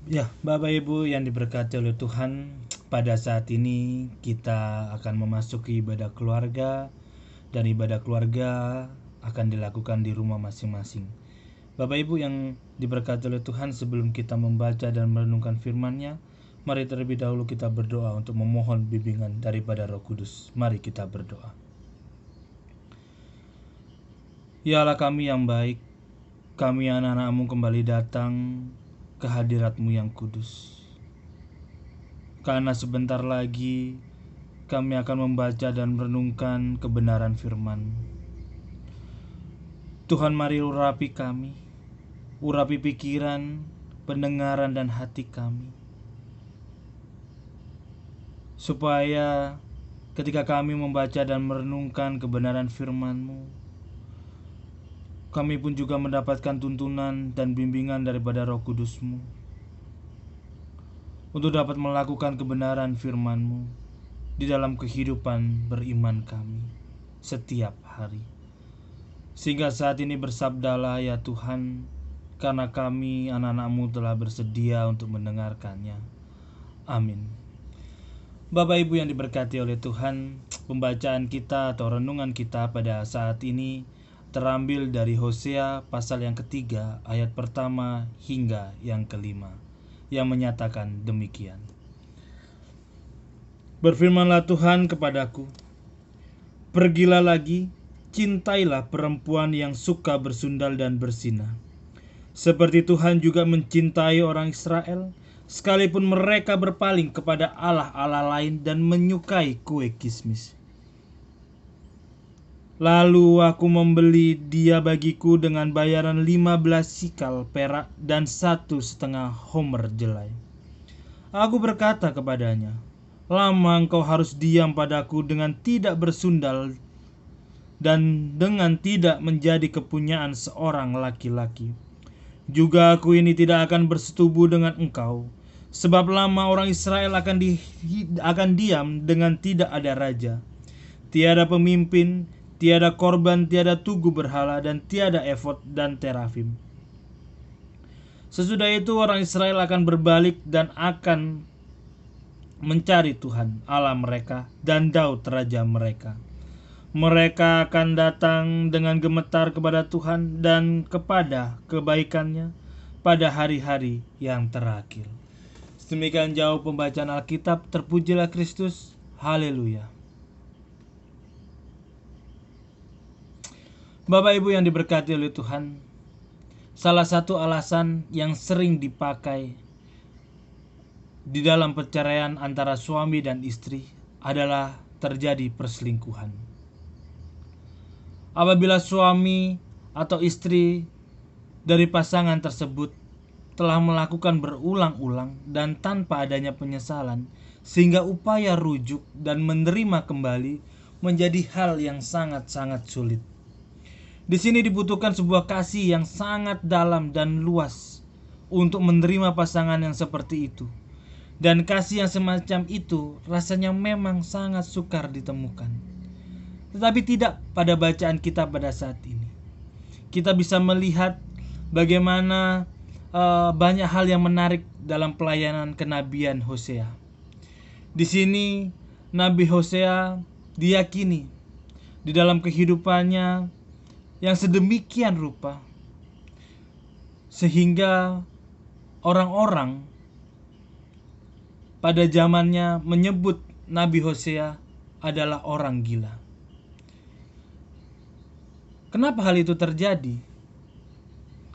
Ya, Bapak Ibu yang diberkati oleh Tuhan, pada saat ini kita akan memasuki ibadah keluarga, dan ibadah keluarga akan dilakukan di rumah masing-masing. Bapak Ibu yang diberkati oleh Tuhan, sebelum kita membaca dan merenungkan firman-Nya, mari terlebih dahulu kita berdoa untuk memohon bimbingan daripada Roh Kudus. Mari kita berdoa. Ya Allah kami yang baik, kami anak-anak-Mu kembali datang ke hadirat-Mu yang kudus. Karena sebentar lagi kami akan membaca dan merenungkan kebenaran firman. Tuhan, mari urapi kami, urapi pikiran, pendengaran dan hati kami, supaya ketika kami membaca dan merenungkan kebenaran firman-Mu, kami pun juga mendapatkan tuntunan dan bimbingan daripada Roh Kudus-Mu untuk dapat melakukan kebenaran firman-Mu di dalam kehidupan beriman kami setiap hari. Sehingga saat ini bersabdalah ya Tuhan, karena kami anak-anak-Mu telah bersedia untuk mendengarkannya. Amin. Bapak Ibu yang diberkati oleh Tuhan, pembacaan kita atau renungan kita pada saat ini terambil dari Hosea pasal yang ketiga ayat pertama hingga yang kelima, yang menyatakan demikian. Berfirmanlah Tuhan kepadaku, pergilah lagi, cintailah perempuan yang suka bersundal dan berzinah. Seperti Tuhan juga mencintai orang Israel, sekalipun mereka berpaling kepada allah-allah lain dan menyukai kue kismis. Lalu aku membeli dia bagiku dengan bayaran 15 sikal perak dan 1,5 homer jelai. Aku berkata kepadanya, lama engkau harus diam padaku dengan tidak bersundal dan dengan tidak menjadi kepunyaan seorang laki-laki. Juga aku ini tidak akan bersetubuh dengan engkau, sebab lama orang Israel akan diam dengan tidak ada raja, tiada pemimpin, tiada korban, tiada tugu berhala, dan tiada efod dan terafim. Sesudah itu orang Israel akan berbalik dan akan mencari Tuhan Allah mereka dan Daud raja mereka. Mereka akan datang dengan gemetar kepada Tuhan dan kepada kebaikannya pada hari-hari yang terakhir. Demikian jauh pembacaan Alkitab. Terpujilah Kristus. Haleluya. Bapak Ibu yang diberkati oleh Tuhan, salah satu alasan yang sering dipakai di dalam perceraian antara suami dan istri adalah terjadi perselingkuhan. Apabila suami atau istri dari pasangan tersebut telah melakukan berulang-ulang dan tanpa adanya penyesalan, sehingga upaya rujuk dan menerima kembali menjadi hal yang sangat-sangat sulit. Di sini dibutuhkan sebuah kasih yang sangat dalam dan luas untuk menerima pasangan yang seperti itu. Dan kasih yang semacam itu rasanya memang sangat sukar ditemukan. Tetapi tidak pada bacaan kita pada saat ini. Kita bisa melihat bagaimana banyak hal yang menarik dalam pelayanan kenabian Hosea. Di sini Nabi Hosea diyakini di dalam kehidupannya yang sedemikian rupa, sehingga orang-orang pada zamannya menyebut Nabi Hosea adalah orang gila. Kenapa hal itu terjadi?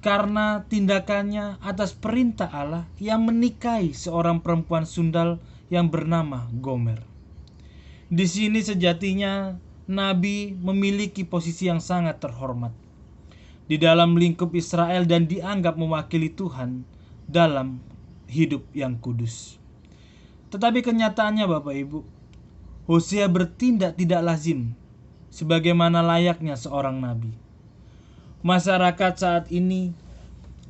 Karena tindakannya atas perintah Allah yang menikahi seorang perempuan sundal yang bernama Gomer. Di sini sejatinya Nabi memiliki posisi yang sangat terhormat di dalam lingkup Israel dan dianggap mewakili Tuhan dalam hidup yang kudus. Tetapi kenyataannya Bapak Ibu, Hosea bertindak tidak lazim sebagaimana layaknya seorang nabi. Masyarakat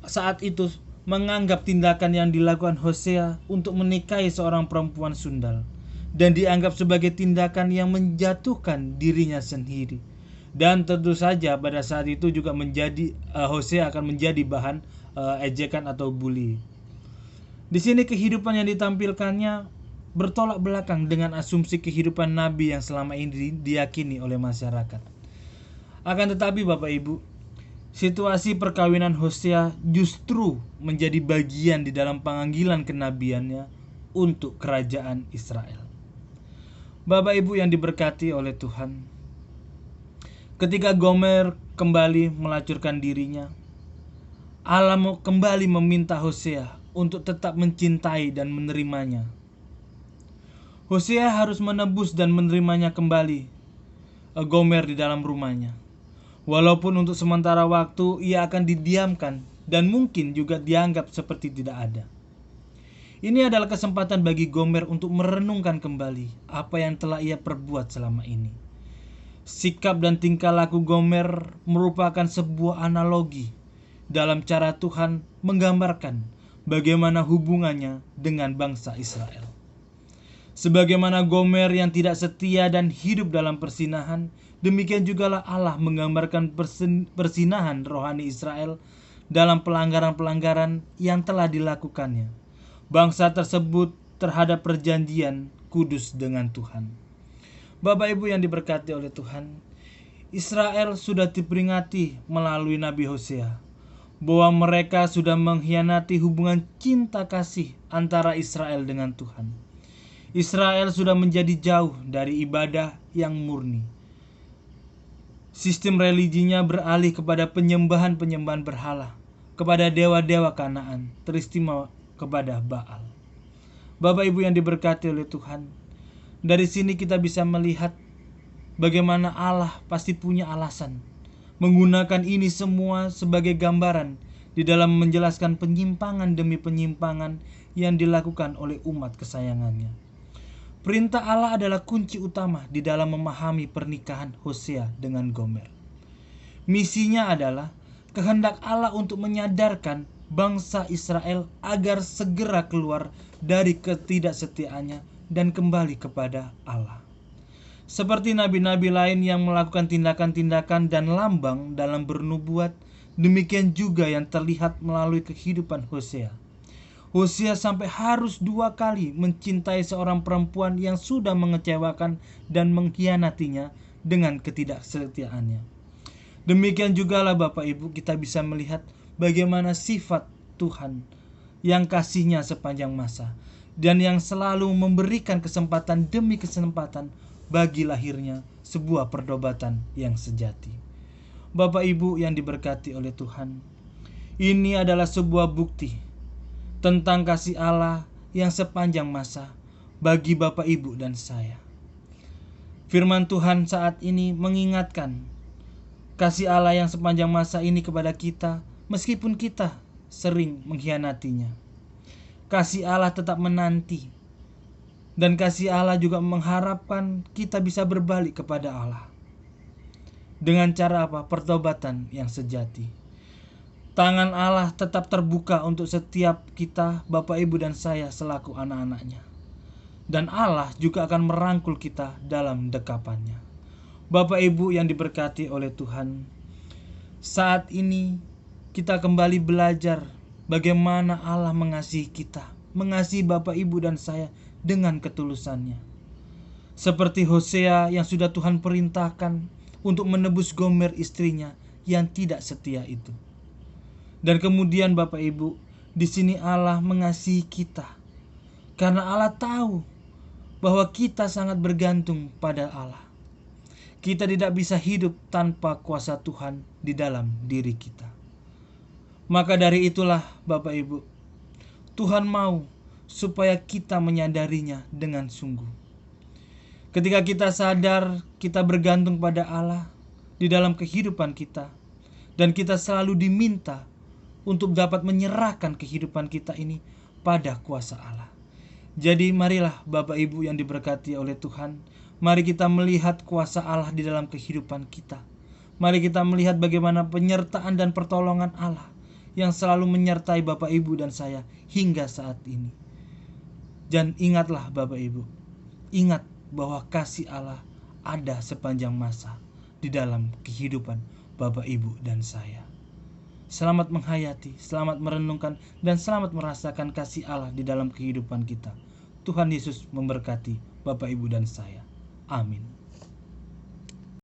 saat itu menganggap tindakan yang dilakukan Hosea untuk menikahi seorang perempuan sundal dan dianggap sebagai tindakan yang menjatuhkan dirinya sendiri. Dan tentu saja pada saat itu juga Hosea akan menjadi bahan ejekan atau bully. Di sini kehidupan yang ditampilkannya bertolak belakang dengan asumsi kehidupan nabi yang selama ini diyakini oleh masyarakat. Akan tetapi Bapak Ibu, situasi perkawinan Hosea justru menjadi bagian di dalam panggilan kenabiannya untuk kerajaan Israel. Bapak Ibu yang diberkati oleh Tuhan, ketika Gomer kembali melacurkan dirinya, Allah kembali meminta Hosea untuk tetap mencintai dan menerimanya. Hosea harus menebus dan menerimanya kembali, Gomer di dalam rumahnya. Walaupun untuk sementara waktu ia akan didiamkan dan mungkin juga dianggap seperti tidak ada. Ini adalah kesempatan bagi Gomer untuk merenungkan kembali apa yang telah ia perbuat selama ini. Sikap dan tingkah laku Gomer merupakan sebuah analogi dalam cara Tuhan menggambarkan bagaimana hubungannya dengan bangsa Israel. Sebagaimana Gomer yang tidak setia dan hidup dalam persinahan, demikian jugalah Allah menggambarkan persinahan rohani Israel dalam pelanggaran-pelanggaran yang telah dilakukannya. Bangsa tersebut terhadap perjanjian kudus dengan Tuhan. Bapak Ibu yang diberkati oleh Tuhan, Israel sudah diperingati melalui Nabi Hosea bahwa mereka sudah mengkhianati hubungan cinta kasih antara Israel dengan Tuhan. Israel sudah menjadi jauh dari ibadah yang murni. Sistem religinya beralih kepada penyembahan-penyembahan berhala, kepada dewa-dewa Kanaan, teristimewa kepada Baal. Bapak Ibu yang diberkati oleh Tuhan, dari sini kita bisa melihat bagaimana Allah pasti punya alasan menggunakan ini semua sebagai gambaran di dalam menjelaskan penyimpangan demi penyimpangan yang dilakukan oleh umat kesayangannya. Perintah Allah adalah kunci utama di dalam memahami pernikahan Hosea dengan Gomer. Misinya adalah kehendak Allah untuk menyadarkan bangsa Israel agar segera keluar dari ketidaksetiaannya dan kembali kepada Allah. Seperti nabi-nabi lain yang melakukan tindakan-tindakan dan lambang dalam bernubuat, demikian juga yang terlihat melalui kehidupan Hosea. Hosea sampai harus 2 kali mencintai seorang perempuan yang sudah mengecewakan dan mengkhianatinya dengan ketidaksetiaannya. Demikian jugalah Bapak Ibu, kita bisa melihat bagaimana sifat Tuhan yang kasihnya sepanjang masa dan yang selalu memberikan kesempatan demi kesempatan bagi lahirnya sebuah perdobatan yang sejati. Bapak Ibu yang diberkati oleh Tuhan, ini adalah sebuah bukti tentang kasih Allah yang sepanjang masa bagi Bapak Ibu dan saya. Firman Tuhan saat ini mengingatkan kasih Allah yang sepanjang masa ini kepada kita meskipun kita sering mengkhianatinya. Kasih Allah tetap menanti dan kasih Allah juga mengharapkan kita bisa berbalik kepada Allah. Dengan cara apa? Pertobatan yang sejati. Tangan Allah tetap terbuka untuk setiap kita, Bapak Ibu dan saya selaku anak-anaknya. Dan Allah juga akan merangkul kita dalam dekapannya. Bapak Ibu yang diberkati oleh Tuhan, saat ini kita kembali belajar bagaimana Allah mengasihi kita, mengasihi Bapak Ibu dan saya dengan ketulusannya. Seperti Hosea yang sudah Tuhan perintahkan untuk menebus Gomer istrinya yang tidak setia itu. Dan kemudian Bapak Ibu, di sini Allah mengasihi kita karena Allah tahu bahwa kita sangat bergantung pada Allah. Kita tidak bisa hidup tanpa kuasa Tuhan di dalam diri kita. Maka dari itulah Bapak Ibu, Tuhan mau supaya kita menyadarinya dengan sungguh. Ketika kita sadar kita bergantung pada Allah di dalam kehidupan kita, dan kita selalu diminta untuk dapat menyerahkan kehidupan kita ini pada kuasa Allah. Jadi marilah Bapak Ibu yang diberkati oleh Tuhan, mari kita melihat kuasa Allah di dalam kehidupan kita. Mari kita melihat bagaimana penyertaan dan pertolongan Allah yang selalu menyertai Bapak Ibu dan saya hingga saat ini. Dan ingatlah Bapak Ibu, ingat bahwa kasih Allah ada sepanjang masa di dalam kehidupan Bapak Ibu dan saya. Selamat menghayati, selamat merenungkan, dan selamat merasakan kasih Allah di dalam kehidupan kita. Tuhan Yesus memberkati Bapak, Ibu, dan saya. Amin.